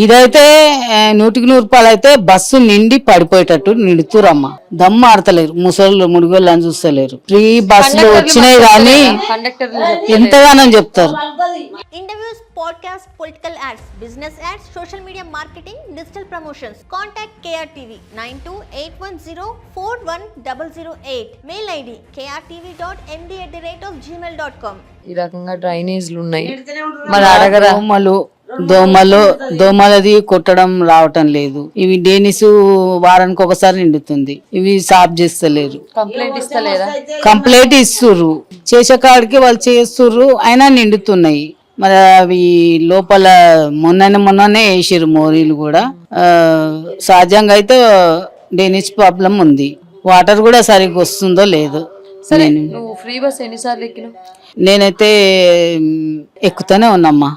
ఇదైతే 100% అయితే బస్సు నిండి పడిపోయేటట్టు నిడుతురమ్మ. దమ్ము ఆడతలేరు, ముసళ్ళు ముడిగోళ్ళు అని చూస్తలేరు. ఫ్రీ బస్సులు వచ్చినాయి కానీ ఎంతగానో చెప్తారు. Interviews, podcast, political ads, business ads, social media marketing, digital promotions. Contact KRTV 9281041008. Mail ID krtv.md@gmail.com. ఈ రకంగా డ్రైనేజ్లు ఉన్నాయి. మరి అడగరా దోమలది కొట్టడం రావటం లేదు. ఇవి డేనిస్ వారానికి ఒకసారి నిండుతుంది. ఇవి సాఫ్ చేస్తలేరు. కంప్లైంట్ ఇస్తలేదా? కంప్లైంట్ ఇస్తుర్రు, చేసే కాడికి వాళ్ళు చేస్తుర్రు, అయినా నిండుతున్నాయి. మరి అవి లోపల మొన్ననే వేసిర్రు మోరీలు కూడా. సహజంగా అయితే డేనిస్ ప్రాబ్లం ఉంది. వాటర్ కూడా సరిగ్గా వస్తుందో లేదో. నువ్వు ఫ్రీ బస్ ఎన్నిసార్లు ఎక్కినావు? నేనైతే ఎక్కుతూనే ఉన్నామ్మా.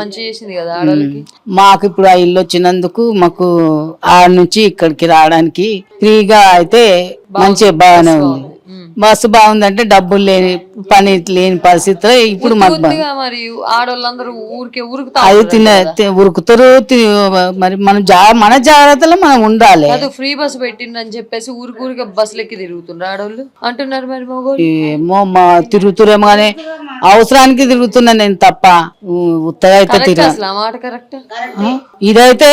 మంచి చేసింది కదా ఆడవాళ్ళకి. మాకు ఇప్పుడు ఆ ఇల్లు వచ్చినందుకు మాకు ఆడ నుంచి ఇక్కడికి రావడానికి ఫ్రీగా అయితే మంచిగా బాగానే ఉంది. బస్సు బాగుందంటే డబ్బులు లేని పని లేని పరిస్థితి ఇప్పుడు మాకు. మరియు ఆడవాళ్ళందరూ ఊరికే అది ఉరుకుతారు. మరి మన జాగ్రత్తలో మనం ఉండాలి. ఫ్రీ బస్ పెట్టిందని చెప్పేసి ఊరికే బస్సులు ఎక్కి తిరుగుతున్నారు ఆడవాళ్ళు అంటున్నారు. మరి మగవాళ్ళు ఏమో తిరుగుతురేమో కానీ అవసరానికి తిరుగుతున్నా నేను తప్ప ఉత్తగా అయితే మాట కరెక్ట్. ఇదైతే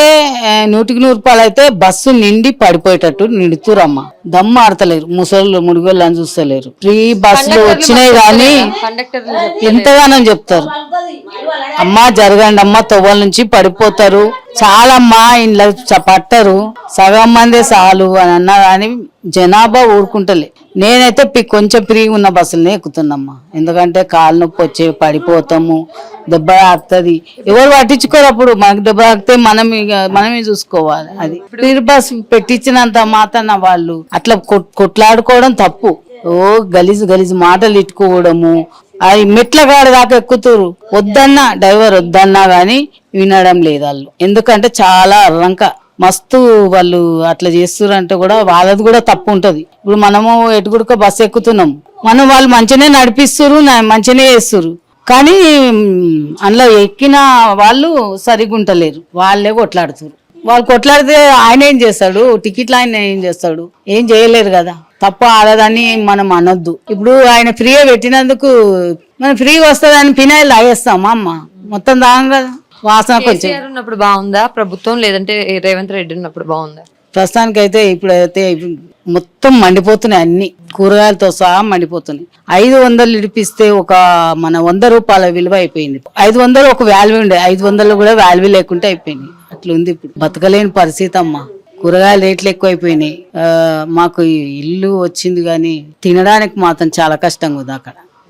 100% అయితే బస్సు నిండి పడిపోయేటట్టు నిడుతురమ్మ. దమ్ము ఆడతలేరు, ముసళ్ళు ముడిగోళ్ళు అని చూస్తలేరు. ఫ్రీ బస్సులు వచ్చినాయి కానీ ఎంతగానో చెప్తారు. అమ్మా జరగండి అమ్మా, తొవ్వల నుంచి పడిపోతారు. చాలమ్మా ఇంట్లో పట్టరు, సగం మందే చాలు అని అన్నా కానీ జనాభా ఊరుకుంటలే. నేనైతే కొంచెం ఫ్రీగా ఉన్న బస్సులనే ఎక్కుతున్నామ్మా. ఎందుకంటే కాలు నొప్పి వచ్చే పడిపోతాము, దెబ్బ తాకుతుంది. ఎవరు పట్టించుకోరు. అప్పుడు మనకు దెబ్బ తాకితే మనమే చూసుకోవాలి. అది ఫ్రీ బస్ పెట్టించినంత మాత్రాన వాళ్ళు అట్లా కొట్లాడుకోవడం తప్పు. గలీజు మాటలు ఇట్టుకోవడము. అది మెట్ల కాడ దాకా ఎక్కుతురు. వద్దన్నా డ్రైవర్ వద్దన్నా గాని వినడం లేదు వాళ్ళు. ఎందుకంటే చాలా అర్రంక మస్తు వాళ్ళు అట్లా చేస్తురంటే కూడా వాళ్ళది కూడా తప్పు ఉంటది. ఇప్పుడు మనము ఎటుగుడుక బస్సు ఎక్కుతున్నాం, వాళ్ళు మంచిగానే నడిపిస్తురు, మంచిగానే చేస్తురు. కానీ అందులో ఎక్కిన వాళ్ళు సరిగ్గా ఉంటలేరు. వాళ్ళే కొట్లాడుతురు. వాళ్ళు కొట్లాడితే ఆయన ఏం చేస్తాడు? టికెట్లు ఆయన ఏం చేస్తాడు? ఏం చేయలేరు కదా. తప్పు ఆడదని మనం అనొద్దు. ఇప్పుడు ఆయన ఫ్రీగా పెట్టినందుకు మనం ఫ్రీగా వస్తుందని ఫినాయిల్ తాగేస్తామా అమ్మ? మొత్తం తాగం కదా. వాసన కొంచెం ఉన్నప్పుడు బాగుందా ప్రభుత్వం, లేదంటే రేవంత్ రెడ్డి ఉన్నప్పుడు బాగుందా? ప్రస్తుతానికి అయితే ఇప్పుడైతే మొత్తం మండిపోతున్నాయి. అన్ని కూరగాయలతో సహా మండిపోతున్నాయి. 500 ఇడిపిస్తే ఒక మన 100 రూపాయల విలువ అయిపోయింది. 500 ఒక వాల్యూ ఉండే, 500 కూడా వాల్యూ లేకుంటే అయిపోయింది. అట్లుంది ఇప్పుడు. బతకలేని పరిస్థితి అమ్మా. కూరగాయల రేట్లు ఎక్కువైపోయినాయి. మాకు ఇల్లు వచ్చింది కానీ తినడానికి మాత్రం చాలా కష్టంగా ఉంది అక్కడ.